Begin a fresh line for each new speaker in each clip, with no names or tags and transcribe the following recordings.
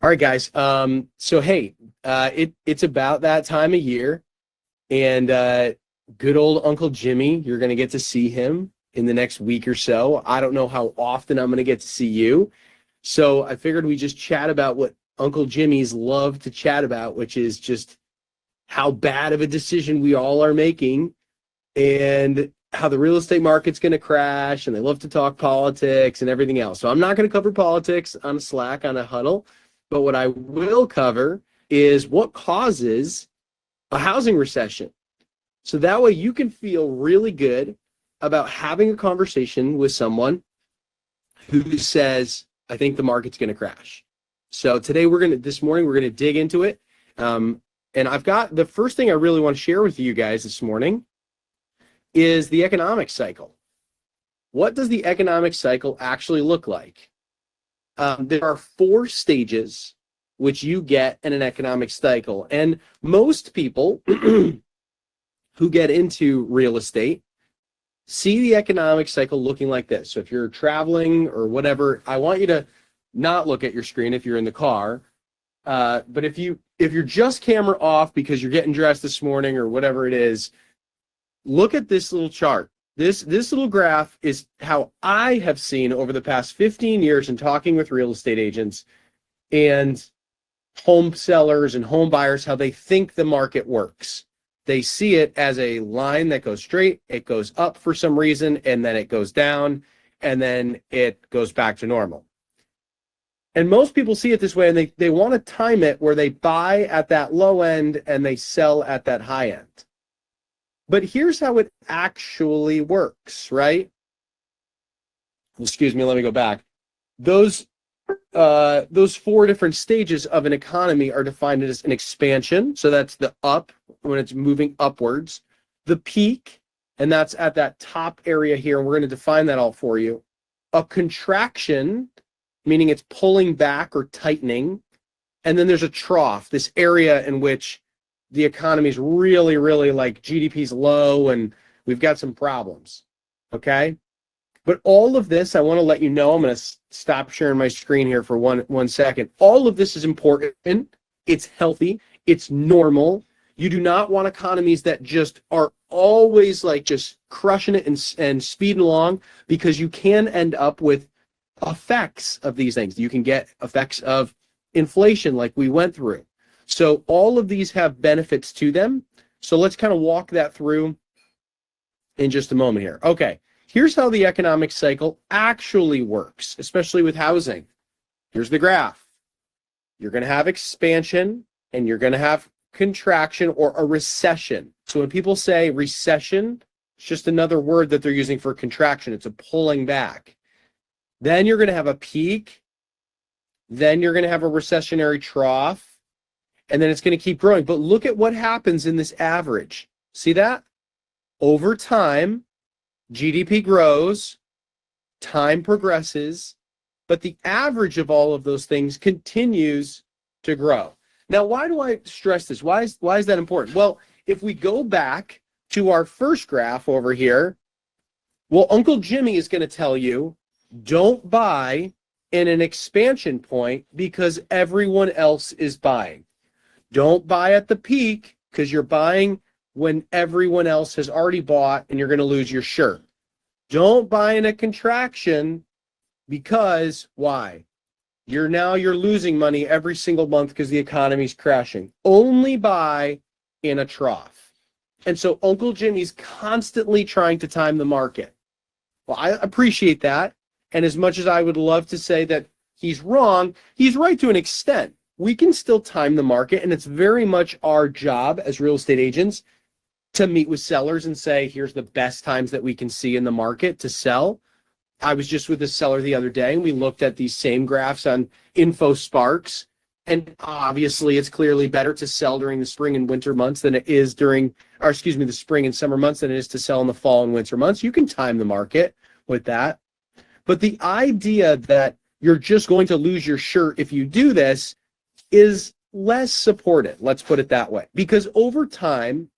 All right, guys. So hey, it's about that time of year, and good old Uncle Jimmy, you're gonna get to see him in the next week or so. I don't know how often I'm gonna get to see you, so I figured we just chat about what Uncle Jimmy's love to chat about, which is just how bad of a decision we all are making, and how the real estate market's gonna crash, and they love to talk politics and everything else. So I'm not gonna cover politics on a Slack on a huddle. But what I will cover is what causes a housing recession. So that way you can feel really good about having a conversation with someone who says, I think the market's going to crash. So today this morning, we're going to dig into it. And I've got the first thing I really want to share with you guys this morning is the economic cycle. What does the economic cycle actually look like? There are 4 stages which you get in an economic cycle. And most people who get into real estate see the economic cycle looking like this. So if you're traveling or whatever, I want you to not look at your screen if you're in the car. But if you're just camera off because you're getting dressed this morning or whatever it is, look at this little chart. This little graph is how I have seen over the past 15 years in talking with real estate agents and home sellers and home buyers, how they think the market works. They see it as a line that goes straight, it goes up for some reason, and then it goes down, and then it goes back to normal. And most people see it this way, and they want to time it where they buy at that low end and they sell at that high end. But here's how it actually works, right? Excuse me, let me go back. Those 4 different stages of an economy are defined as an expansion. So that's the up, when it's moving upwards. The peak, and that's at that top area here, and we're going to define that all for you. A contraction, meaning it's pulling back or tightening. And then there's a trough, this area in which the economy is really, really like GDP's low and we've got some problems, okay? But all of this, I want to let you know, I'm going to stop sharing my screen here for one second. All of this is important. It's healthy. It's normal. You do not want economies that just are always like just crushing it and speeding along, because you can end up with effects of these things. You can get effects of inflation like we went through. So all of these have benefits to them. So let's kind of walk that through in just a moment here. Okay, here's how the economic cycle actually works, especially with housing. Here's the graph. You're going to have expansion and you're going to have contraction or a recession. So when people say recession, it's just another word that they're using for contraction. It's a pulling back. Then you're going to have a peak. Then you're going to have a recessionary trough. And then it's going to keep growing. But look at what happens in this average. See that? Over time, GDP grows, time progresses, but the average of all of those things continues to grow. Now, why do I stress this? Why is that important? Well, if we go back to our first graph over here, well, Uncle Jimmy is going to tell you, don't buy in an expansion point because everyone else is buying. Don't buy at the peak because you're buying when everyone else has already bought and you're going to lose your shirt. Don't buy in a contraction because why? You're losing money every single month because the economy's crashing. Only buy in a trough. And so Uncle Jimmy's constantly trying to time the market. Well, I appreciate that. And as much as I would love to say that he's wrong, he's right to an extent. We can still time the market, and it's very much our job as real estate agents to meet with sellers and say, here's the best times that we can see in the market to sell. I was just with a seller the other day, and we looked at these same graphs on InfoSparks, and obviously it's clearly better to sell during the spring and winter months than it is the spring and summer months than it is to sell in the fall and winter months. You can time the market with that. But the idea that you're just going to lose your shirt if you do this is less supported, let's put it that way. Because over time,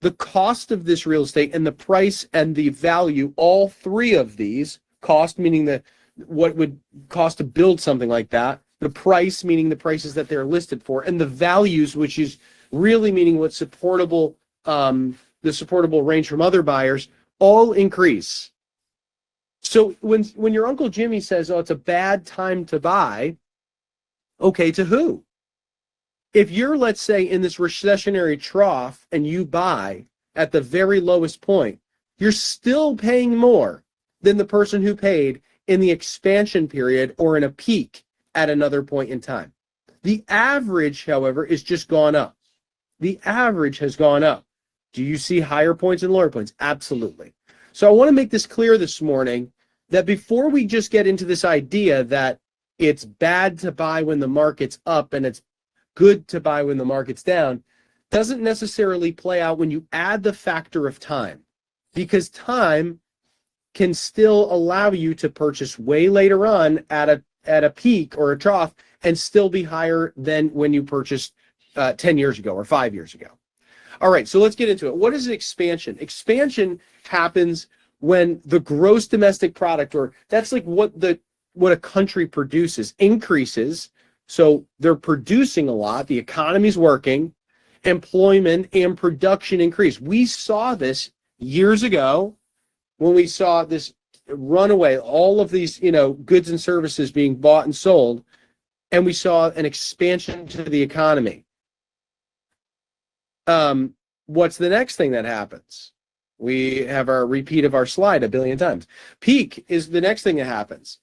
the cost of this real estate and the price and the value, all 3 of these, cost meaning what would cost to build something like that, the price, meaning the prices that they're listed for, and the values, which is really meaning what's supportable, the supportable range from other buyers, all increase. So when your Uncle Jimmy says, oh, it's a bad time to buy, okay, to who? If you're, let's say, in this recessionary trough and you buy at the very lowest point, you're still paying more than the person who paid in the expansion period or in a peak at another point in time. The average, however, is just gone up. The average has gone up. Do you see higher points and lower points? Absolutely. So I want to make this clear this morning that before we just get into this idea that it's bad to buy when the market's up and it's good to buy when the market's down, doesn't necessarily play out when you add the factor of time, because time can still allow you to purchase way later on at a peak or a trough and still be higher than when you purchased 10 years ago or 5 years ago. All right, so let's get into it. What is an expansion? Expansion happens when the gross domestic product, or that's like what a country produces, increases. So they're producing a lot, the economy's working, employment and production increase. We saw this years ago when we saw this runaway, all of these, goods and services being bought and sold, and we saw an expansion to the economy. What's the next thing that happens? We have our repeat of our slide a billion times. Peak is the next thing that happens.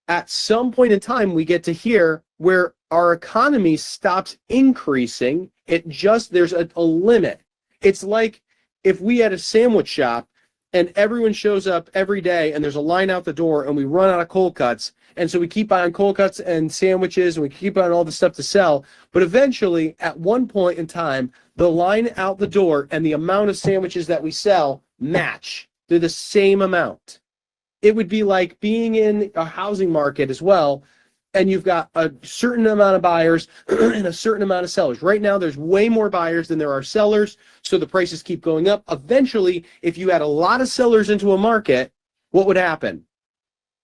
At some point in time, we get to here where our economy stops increasing. There's a limit. It's like if we had a sandwich shop and everyone shows up every day and there's a line out the door and we run out of cold cuts. And so we keep buying cold cuts and sandwiches and we keep buying all the stuff to sell. But eventually, at one point in time, the line out the door and the amount of sandwiches that we sell match. They're the same amount. It would be like being in a housing market as well, and you've got a certain amount of buyers and a certain amount of sellers. Right now, there's way more buyers than there are sellers, so the prices keep going up. Eventually, if you had a lot of sellers into a market, what would happen?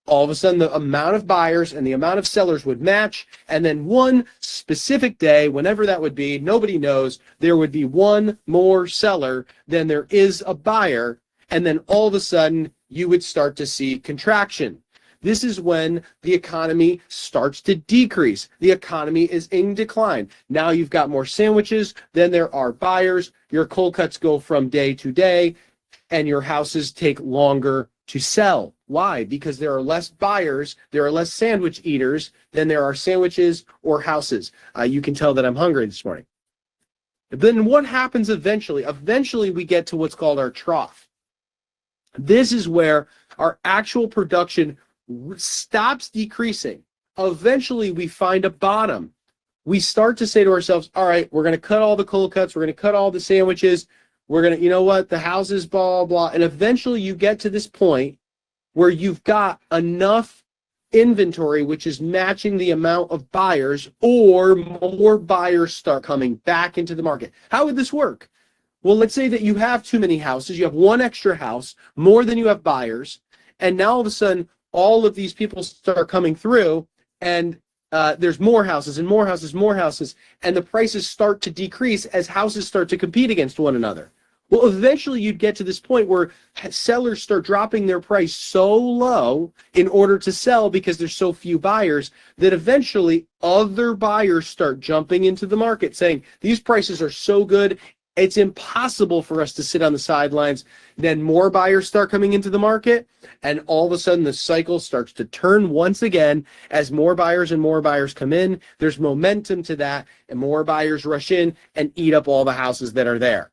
All of a sudden, the amount of buyers and the amount of sellers would match, and then one specific day, whenever that would be, nobody knows, there would be one more seller than there is a buyer, and then all of a sudden, you would start to see contraction. This is when the economy starts to decrease. The economy is in decline. Now you've got more sandwiches than there are buyers. Your cold cuts go from day to day, and your houses take longer to sell. Why? Because there are less buyers, there are less sandwich eaters than there are sandwiches or houses. You can tell that I'm hungry this morning. Then what happens eventually? Eventually we get to what's called our trough. This is where our actual production stops decreasing. Eventually we find a bottom. We start to say to ourselves, all right, we're going to cut all the cold cuts, we're going to cut all the sandwiches, we're going to, the houses, blah, blah, and eventually you get to this point where you've got enough inventory which is matching the amount of buyers, or more buyers start coming back into the market. How would this work? Well, let's say that you have too many houses, you have one extra house, more than you have buyers, and now all of a sudden, all of these people start coming through, and there's more houses and more houses, more houses, and the prices start to decrease as houses start to compete against one another. Well, eventually you'd get to this point where sellers start dropping their price so low in order to sell because there's so few buyers that eventually other buyers start jumping into the market saying, these prices are so good, it's impossible for us to sit on the sidelines. Then more buyers start coming into the market, and all of a sudden the cycle starts to turn once again as more buyers and more buyers come in. There's momentum to that, and more buyers rush in and eat up all the houses that are there.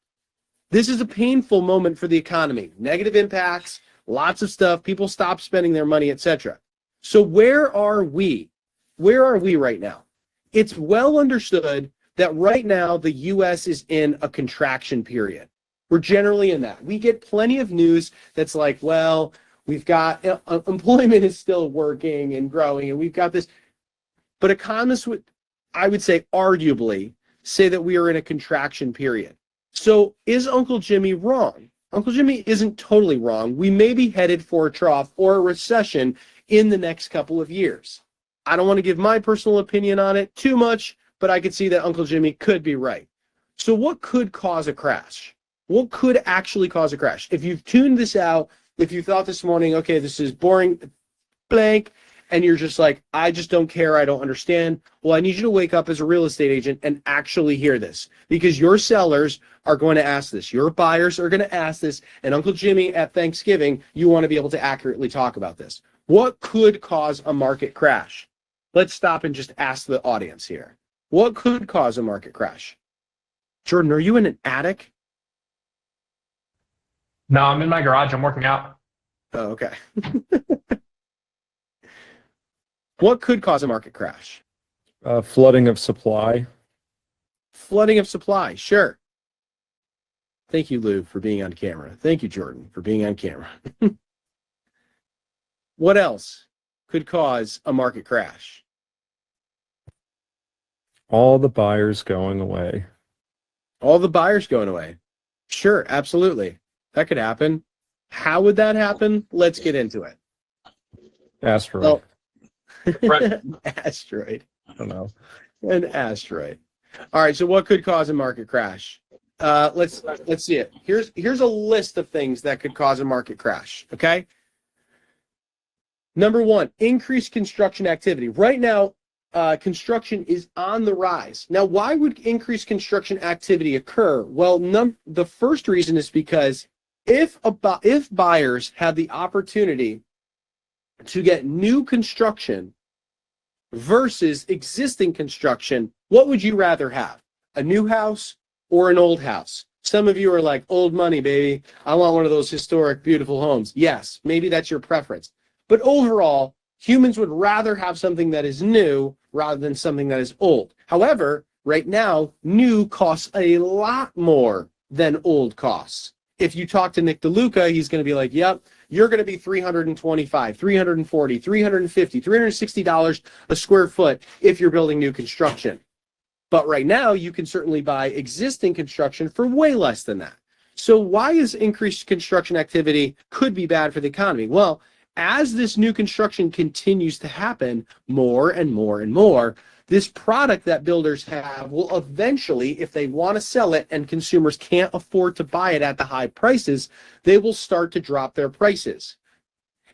This is a painful moment for the economy. Negative impacts, lots of stuff, people stop spending their money, etc. So where are we? Where are we right now? It's well understood that right now the U.S. is in a contraction period. We're generally in that. We get plenty of news that's like, well, we've got employment is still working and growing, and we've got this. But economists would, I would say, arguably say that we are in a contraction period. So is Uncle Jimmy wrong? Uncle Jimmy isn't totally wrong. We may be headed for a trough or a recession in the next couple of years. I don't want to give my personal opinion on it too much, but I could see that Uncle Jimmy could be right. So what could cause a crash? What could actually cause a crash? If you've tuned this out, if you thought this morning, okay, this is boring, blank, and you're just like, I just don't care, I don't understand. Well, I need you to wake up as a real estate agent and actually hear this, because your sellers are going to ask this. Your buyers are going to ask this. And Uncle Jimmy, at Thanksgiving, you want to be able to accurately talk about this. What could cause a market crash? Let's stop and just ask the audience here. What could cause a market crash? Jordan, are you in an attic?
No, I'm in my garage. I'm working out.
Oh, okay. What could cause a market crash?
Flooding of supply.
Flooding of supply, sure. Thank you, Lou, for being on camera. Thank you, Jordan, for being on camera. What else could cause a market crash?
All the buyers going away.
All the buyers going away. Sure, absolutely. That could happen. How would that happen? Let's get into it.
Asteroid.
Well,
Right.
asteroid.
I don't know.
An asteroid. All right, so what could cause a market crash? Let's see it. Here's a list of things that could cause a market crash, okay? Number one, increased construction activity. Right now, construction is on the rise. Now, why would increased construction activity occur? Well, the first reason is because if buyers have the opportunity to get new construction versus existing construction, what would you rather have? A new house or an old house? Some of you are like, old money, baby. I want one of those historic, beautiful homes. Yes, maybe that's your preference. But overall, humans would rather have something that is new rather than something that is old. However, right now, new costs a lot more than old costs. If you talk to Nick DeLuca, he's going to be like, yep, you're going to be $325, $340, $350, $360 a square foot if you're building new construction. But right now, you can certainly buy existing construction for way less than that. So why is increased construction activity could be bad for the economy? Well, as this new construction continues to happen more and more and more, this product that builders have will eventually, if they want to sell it and consumers can't afford to buy it at the high prices, they will start to drop their prices.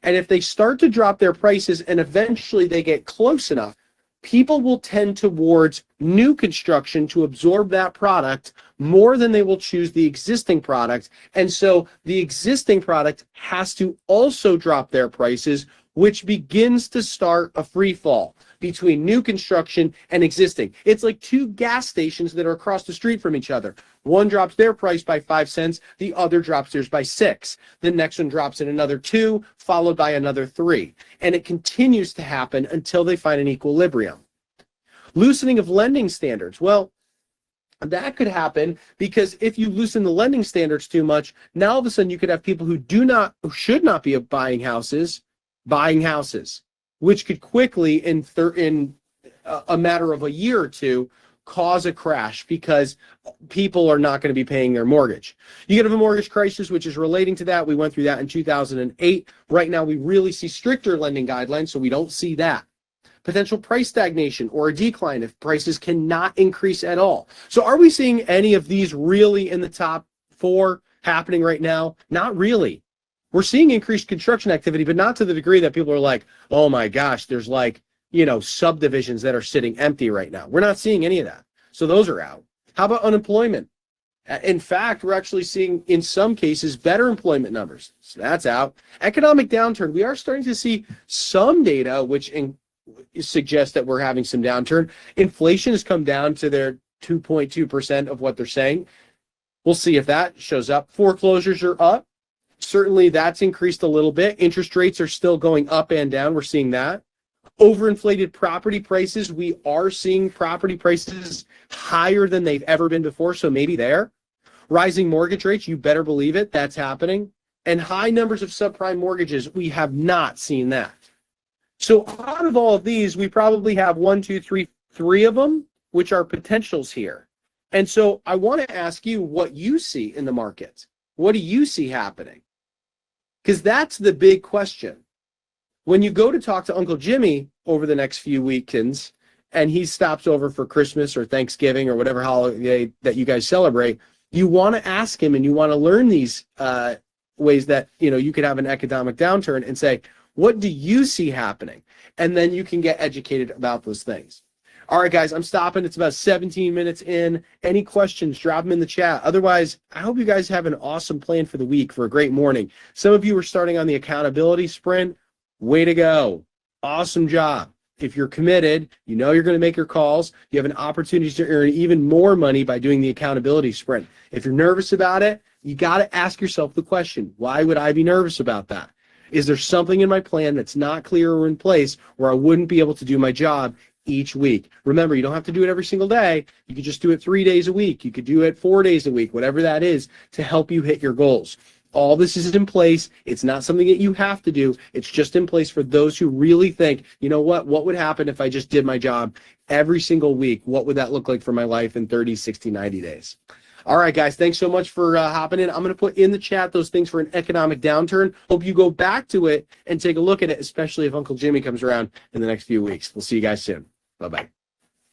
And if they start to drop their prices and eventually they get close enough, people will tend towards new construction to absorb that product more than they will choose the existing product. And so the existing product has to also drop their prices, which begins to start a free fall between new construction and existing. It's like two gas stations that are across the street from each other. One drops their price by 5 cents, the other drops theirs by 6. The next one drops at another 2, followed by another 3. And it continues to happen until they find an equilibrium. Loosening of lending standards. Well, that could happen because if you loosen the lending standards too much, now all of a sudden you could have people who should not be buying houses, which could quickly, in a matter of a year or two, cause a crash because people are not going to be paying their mortgage. You could have a mortgage crisis, which is relating to that. We went through that in 2008. Right now, we really see stricter lending guidelines, so we don't see that. Potential price stagnation or a decline if prices cannot increase at all. So are we seeing any of these really in the top 4 happening right now? Not really. We're seeing increased construction activity, but not to the degree that people are like, oh my gosh, there's like, subdivisions that are sitting empty right now. We're not seeing any of that. So those are out. How about unemployment? In fact, we're actually seeing, in some cases, better employment numbers. So that's out. Economic downturn. We are starting to see some data which suggests that we're having some downturn. Inflation has come down to their 2.2% of what they're saying. We'll see if that shows up. Foreclosures are up. Certainly that's increased a little bit. Interest rates are still going up and down. We're seeing that. Overinflated property prices. We are seeing property prices higher than they've ever been before. So maybe there. Rising mortgage rates. You better believe it. That's happening. And high numbers of subprime mortgages. We have not seen that. So out of all of these, we probably have 3 of them, which are potentials here. And so I want to ask you what you see in the market. What do you see happening? Because that's the big question. When you go to talk to Uncle Jimmy, over the next few weekends and he stops over for Christmas or Thanksgiving or whatever holiday that you guys celebrate, you want to ask him and you want to learn these ways that, you could have an economic downturn and say, what do you see happening? And then you can get educated about those things. All right, guys, I'm stopping. It's about 17 minutes in. Any questions, drop them in the chat. Otherwise, I hope you guys have an awesome plan for the week, for a great morning. Some of you are starting on the accountability sprint. Way to go. Awesome job. If you're committed, you're going to make your calls. You have an opportunity to earn even more money by doing the accountability sprint. If you're nervous about it, you got to ask yourself the question, why would I be nervous about that? Is there something in my plan that's not clear or in place where I wouldn't be able to do my job each week? Remember, you don't have to do it every single day. You could just do it 3 days a week. You could do it 4 days a week, whatever that is, to help you hit your goals. All this is in place. It's not something that you have to do. It's just in place for those who really think, what would happen if I just did my job every single week? What would that look like for my life in 30, 60, 90 days? All right, guys, thanks so much for hopping in. I'm going to put in the chat those things for an economic downturn. Hope you go back to it and take a look at it, especially if Uncle Jimmy comes around in the next few weeks. We'll see you guys soon. Bye-bye.